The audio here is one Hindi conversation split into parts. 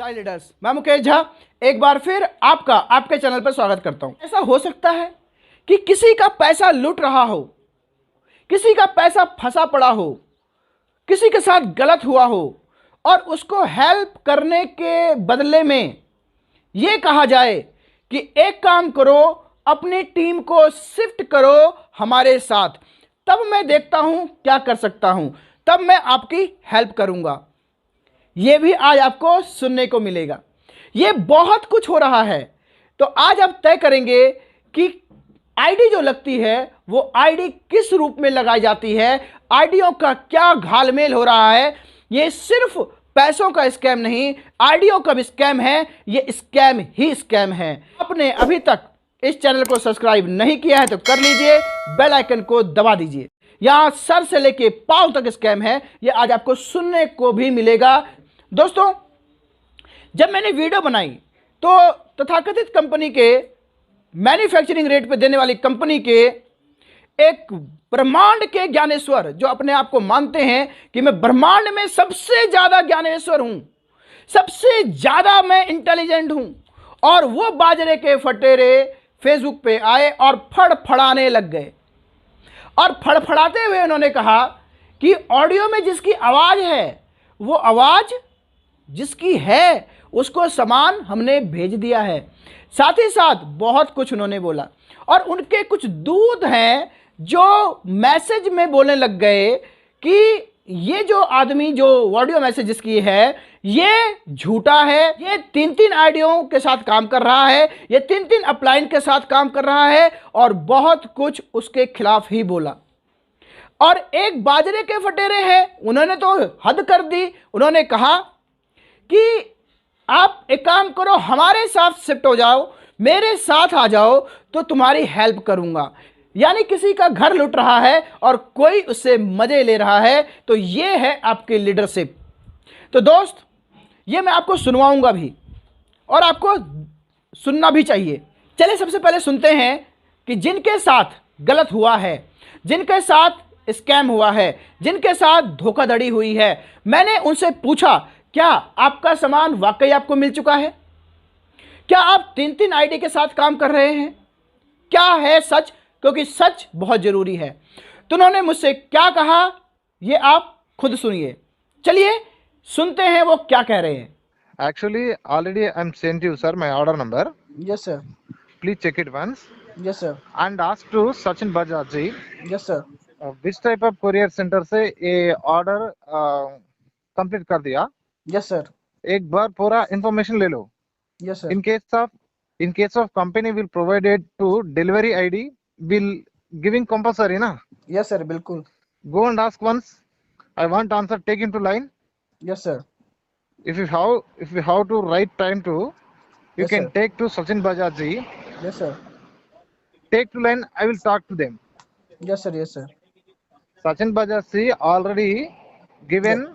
नमस्कार लीडर्स, मैं मुकेश झा एक बार फिर आपके चैनल पर स्वागत करता हूं। ऐसा हो सकता है कि किसी का पैसा लूट रहा हो, किसी का पैसा फंसा पड़ा हो, किसी के साथ गलत हुआ हो और उसको हेल्प करने के बदले में यह कहा जाए कि एक काम करो, अपनी टीम को शिफ्ट करो हमारे साथ, तब मैं देखता हूं क्या कर सकता हूं, तब मैं आपकी हेल्प करूंगा। यह भी आज आपको सुनने को मिलेगा। यह बहुत कुछ हो रहा है। तो आज आप तय करेंगे कि आईडी जो लगती है वो आईडी किस रूप में लगाई जाती है, आईडियों का क्या घालमेल हो रहा है। यह सिर्फ पैसों का स्कैम नहीं, आईडियों का भी स्कैम है। यह स्कैम ही स्कैम है। आपने अभी तक इस चैनल को सब्सक्राइब नहीं किया है तो कर लीजिए, बेल आइकन को दबा दीजिए। यहां सर से लेके पांव तक स्कैम है, यह आज आपको सुनने को भी मिलेगा। दोस्तों, जब मैंने वीडियो बनाई तो तथाकथित कंपनी के मैन्युफैक्चरिंग रेट पे देने वाली कंपनी के एक ब्रह्मांड के ज्ञानेश्वर, जो अपने आप को मानते हैं कि मैं ब्रह्मांड में सबसे ज्यादा ज्ञानेश्वर हूं, सबसे ज्यादा मैं इंटेलिजेंट हूं, और वो बाजरे के फटेरे फेसबुक पे आए और फड़फड़ाने लग गए। और फड़फड़ाते हुए उन्होंने कहा कि ऑडियो में जिसकी आवाज है वो आवाज जिसकी है उसको सामान हमने भेज दिया है। साथ ही साथ बहुत कुछ उन्होंने बोला, और उनके कुछ दूत हैं जो मैसेज में बोलने लग गए कि ये जो आदमी जो ऑडियो मैसेज जिसकी है ये झूठा है, ये 3-3 आईडियों के साथ काम कर रहा है, ये 3-3 अपलाइन के साथ काम कर रहा है, और बहुत कुछ उसके खिलाफ ही बोला। और एक बाजरे के फटेरे हैं, उन्होंने तो हद कर दी। उन्होंने कहा कि आप एक काम करो, हमारे साथ शिफ्ट हो जाओ, मेरे साथ आ जाओ तो तुम्हारी हेल्प करूंगा। यानी किसी का घर लूट रहा है और कोई उससे मजे ले रहा है, तो ये है आपकी लीडरशिप। तो दोस्त, ये मैं आपको सुनवाऊंगा भी और आपको सुनना भी चाहिए। चलिए सबसे पहले सुनते हैं कि जिनके साथ गलत हुआ है, जिनके साथ स्कैम हुआ है, जिनके साथ धोखाधड़ी हुई है। मैंने उनसे पूछा, क्या आपका सामान वाकई आपको मिल चुका है? क्या आप 3-3 आईडी के साथ काम कर रहे हैं? क्या है सच? क्योंकि सच बहुत जरूरी है। तो उन्होंने मुझसे क्या कहा ये आप खुद सुनिए। चलिए सुनते हैं वो क्या कह रहे हैं। Actually, already I'm sent you, sir, my order number. Yes, sir. Please check it once Yes, sir. and ask to Sachin Bajaj ji, Yes, sir. which type of courier center से ये order complete कर दिया। Yes, sir. एक बार पूरा information ले लो। Yes, sir. In case of company will provide it to delivery ID will giving compulsory ना। Yes, sir. बिल्कुल. Go and ask once. I want answer. Take into line. Yes, sir. If you have to write time to, you Yes, can sir. take to Sachin Bajaj ji. Yes, sir. Take to line. I will talk to them. Yes, sir. Yes, sir. Sachin Bajaj ji already given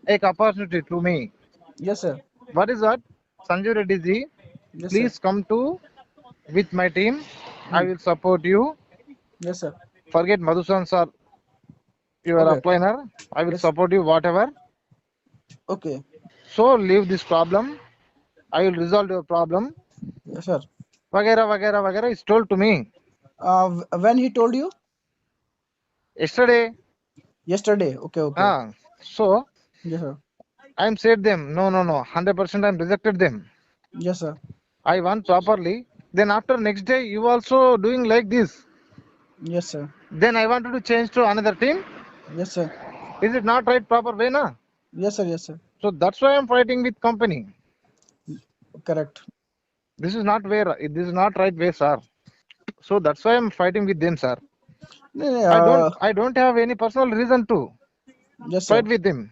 एक opportunity to me. Yes, sir. What is that? Sanju Reddy ji, Yes, please sir. come to with my team. I will support you. Yes, sir. Forget Madhusan sir, you are Okay. a planner. I will Yes. support you whatever. Okay. So leave this problem. I will resolve your problem. Yes, sir. Vagera vagera vagera is told to me When he told you? yesterday. Yesterday. Okay. Okay. So Yes, sir. I am said them no 100% I am rejected them. Yes, sir. I want properly. Then after next day you also doing like this. Yes, sir. Then I wanted to change to another team. Yes, sir. Is it not right proper way na? Yes, sir. Yes, sir. So that's why I'm fighting with company. Correct. This is not right way, sir. So that's why I'm fighting with them, sir. नहीं, I don't have any personal reason to yes, sir. fight with them.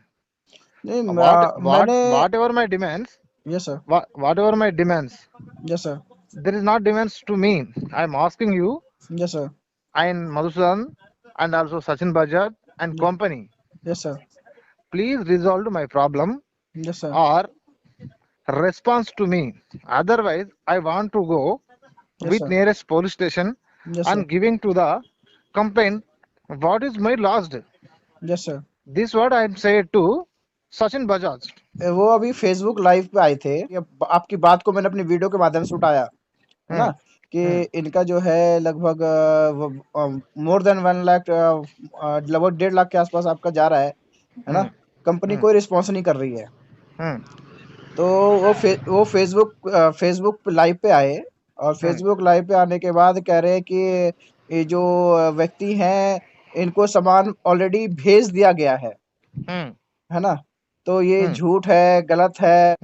नहीं, मैंने Whatever my demands, Yes, sir. whatever my demands, Yes, sir. there is not demands to me. I'm asking you Yes, sir. and Madhusudan and also Sachin Bajaj and company, Yes, sir. please resolve my problem Yes, sir. or response to me. Otherwise, I want to go Yes, with sir. nearest police station Yes, sir. and giving to the complaint what is my lost. Yes, sir. This what I am saying to Sachin Bajaj. वो अभी फेसबुक लाइव पे आए थे। आपकी बात को मैंने अपनी वीडियो के माध्यम से उठाया, है ना, कि इनका जो है लगभग मोर देन 1 लाख, लगभग 1.5 लाख के आसपास आपका जा रहा है ना। कंपनी कोई रिस्पॉन्स नहीं कर रही है। तो वो फेसबुक लाइव पे आए, और फेसबुक लाइव पे आने के बाद कह रहे हैं कि ये जो व्यक्ति हैं इनको सामान ऑलरेडी भेज दिया गया है ना। तो ये झूठ है, गलत है।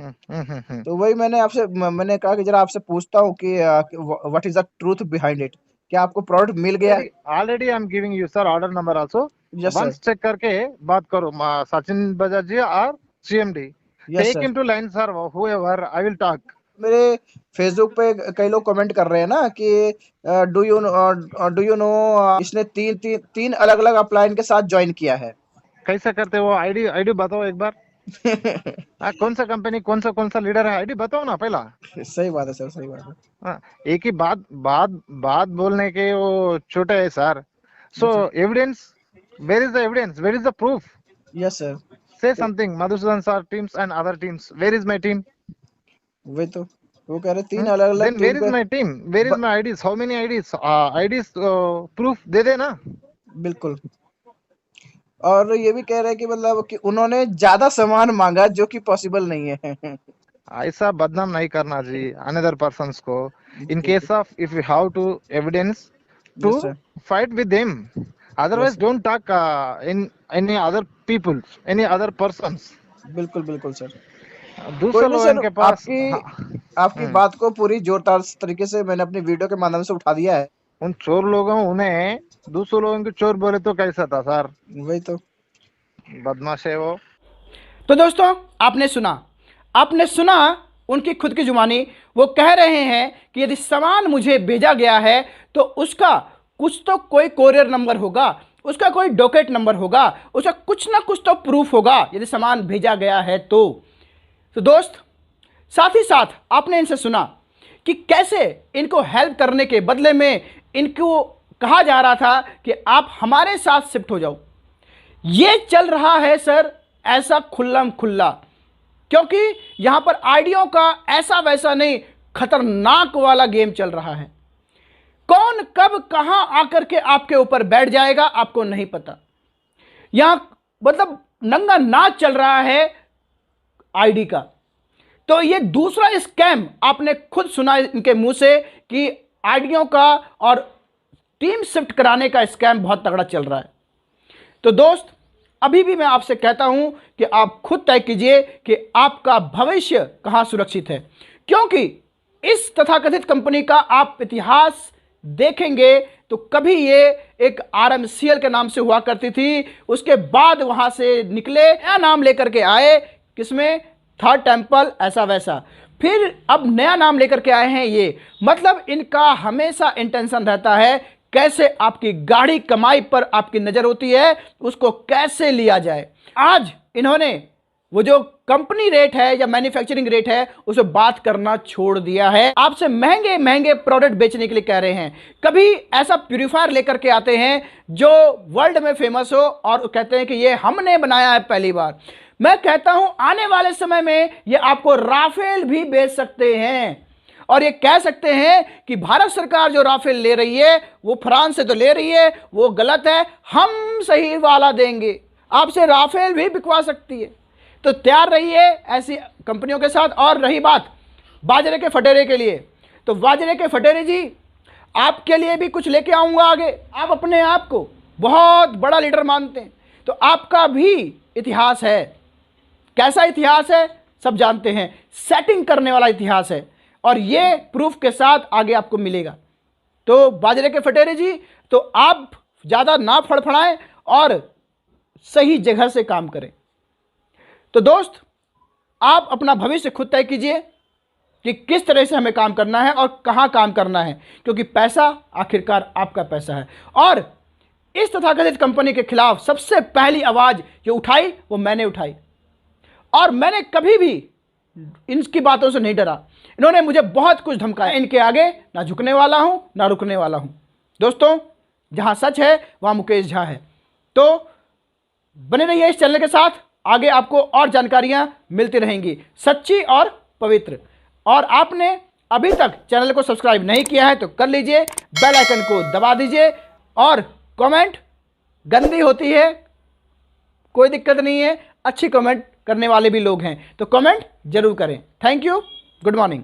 तो वही मैंने कहा कि जरा आपसे पूछता हूँ कि what is the truth behind it. क्या आपको प्रोडक्ट मिल गया? Already I am giving you sir order number also. Yes once check करके बात करो सचिन बजाज जी और CMD. Yes take sir. Him to line sir, however I will talk. मेरे फेसबुक पे कई लोग कमेंट कर रहे हैं ना कि डू यू नो इसने तीन अलग अलग अपलाइन के साथ ज्वाइन किया है। कैसे करते हो? आईडी आईडी बताओ एक बार। कौन सा कंपनी, कौन सा लीडर है, आईडी बताओ ना पहला। सही बात है सर, सही बात है। एक ही बात बोलने के वो छोटे है sir. So evidence, where is the evidence, where is the proof? Yes sir. Say something Madhusudan sir teams and other teams, where is my team? वही तो वो कह रहे 3 अलग अलग then where is my team, where is my IDs, how many IDs proof दे देना। बिल्कुल। और ये भी कह रहे हैं कि मतलब कि उन्होंने ज्यादा सामान मांगा जो कि पॉसिबल नहीं है। ऐसा बदनाम नहीं करना जी अनदर पर्सन्स को। In case of if you have to evidence to Yes, sir. Fight with them, otherwise Yes, don't talk in any other people, any other persons. बिल्कुल बिल्कुल सर। दूसरे कोई नहीं लोगों सर, के पास आपकी बात को पूरी जोरदार तरीके से मैंने अपनी वीडियो के माध्यम से उठा दिया है। उन चोर लोगों उन्हें दूसरे लोगों के चोर बोले तो कैसा था सर? वही तो बदमाश है वो। तो दोस्तों आपने सुना उनकी खुद की जुबानी। वो कह रहे हैं कि यदि सामान मुझे भेजा गया है तो उसका कुछ तो कोई कोरियर नंबर होगा, उसका कोई डॉकेट नंबर होगा, उसका कुछ ना कुछ तो प्रूफ होगा यदि सामान भेजा गया है तो दोस्त, साथ ही साथ आपने इनसे सुना कि कैसे इनको हेल्प करने के बदले में इनको कहा जा रहा था कि आप हमारे साथ शिफ्ट हो जाओ। ये चल रहा है सर ऐसा खुल्लम खुल्ला, क्योंकि यहां पर आईडियों का ऐसा वैसा नहीं, खतरनाक वाला गेम चल रहा है। कौन कब कहां आकर के आपके ऊपर बैठ जाएगा आपको नहीं पता। यहां मतलब नंगा नाच चल रहा है आईडी का। तो ये दूसरा स्कैम आपने खुद सुना इनके मुंह से कि आईडियों का और टीम शिफ्ट कराने का स्कैम बहुत तगड़ा चल रहा है। तो दोस्त, अभी भी मैं आपसे कहता हूं कि आप खुद तय कीजिए कि आपका भविष्य कहां सुरक्षित है, क्योंकि इस तथाकथित कंपनी का आप इतिहास देखेंगे तो कभी ये एक RMCL के नाम से हुआ करती थी, उसके बाद वहां से निकले, नया नाम लेकर के आए, किसमें, थर्ड टेम्पल, ऐसा वैसा, फिर अब नया नाम लेकर के आए हैं ये। मतलब इनका हमेशा इंटेंशन रहता है कैसे आपकी गाढ़ी कमाई पर आपकी नजर होती है, उसको कैसे लिया जाए। आज इन्होंने वो जो कंपनी रेट है या मैन्युफैक्चरिंग रेट है उसे बात करना छोड़ दिया है। आपसे महंगे महंगे प्रोडक्ट बेचने के लिए कह रहे हैं। कभी ऐसा प्यूरिफायर लेकर के आते हैं जो वर्ल्ड में फेमस हो और कहते हैं कि ये हमने बनाया है पहली बार। मैं कहता हूं आने वाले समय में ये आपको राफेल भी बेच सकते हैं, और ये कह सकते हैं कि भारत सरकार जो राफेल ले रही है वो फ्रांस से तो ले रही है, वो गलत है, हम सही वाला देंगे, आपसे राफेल भी बिकवा सकती है। तो तैयार रहिए ऐसी कंपनियों के साथ। और रही बात बाजरे के फटेरे के लिए, तो बाजरे के फटेरे जी आपके लिए भी कुछ लेके आऊंगा आगे। आप अपने आप को बहुत बड़ा लीडर मानते हैं, तो आपका भी इतिहास है। कैसा इतिहास है सब जानते हैं, सेटिंग करने वाला इतिहास है, और ये प्रूफ के साथ आगे आपको मिलेगा। तो बाजरे के फटेरे जी, तो आप ज़्यादा ना फड़फड़ाएं और सही जगह से काम करें। तो दोस्त, आप अपना भविष्य खुद तय कीजिए कि किस तरह से हमें काम करना है और कहाँ काम करना है, क्योंकि पैसा आखिरकार आपका पैसा है। और इस तथाकथित कंपनी के खिलाफ सबसे पहली आवाज़ जो उठाई वो मैंने उठाई, और मैंने कभी भी इनकी बातों से नहीं डरा। इन्होंने मुझे बहुत कुछ धमकाया, इनके आगे ना झुकने वाला हूं ना रुकने वाला हूं। दोस्तों, जहां सच है वहां मुकेश झा है। तो बने रहिए इस चैनल के साथ, आगे आपको और जानकारियां मिलती रहेंगी, सच्ची और पवित्र। और आपने अभी तक चैनल को सब्सक्राइब नहीं किया है तो कर लीजिए, बेल आइकन को दबा दीजिए। और कमेंट गंदी होती है, कोई दिक्कत नहीं है, अच्छी कमेंट करने वाले भी लोग हैं, तो कमेंट जरूर करें। Thank you, good morning.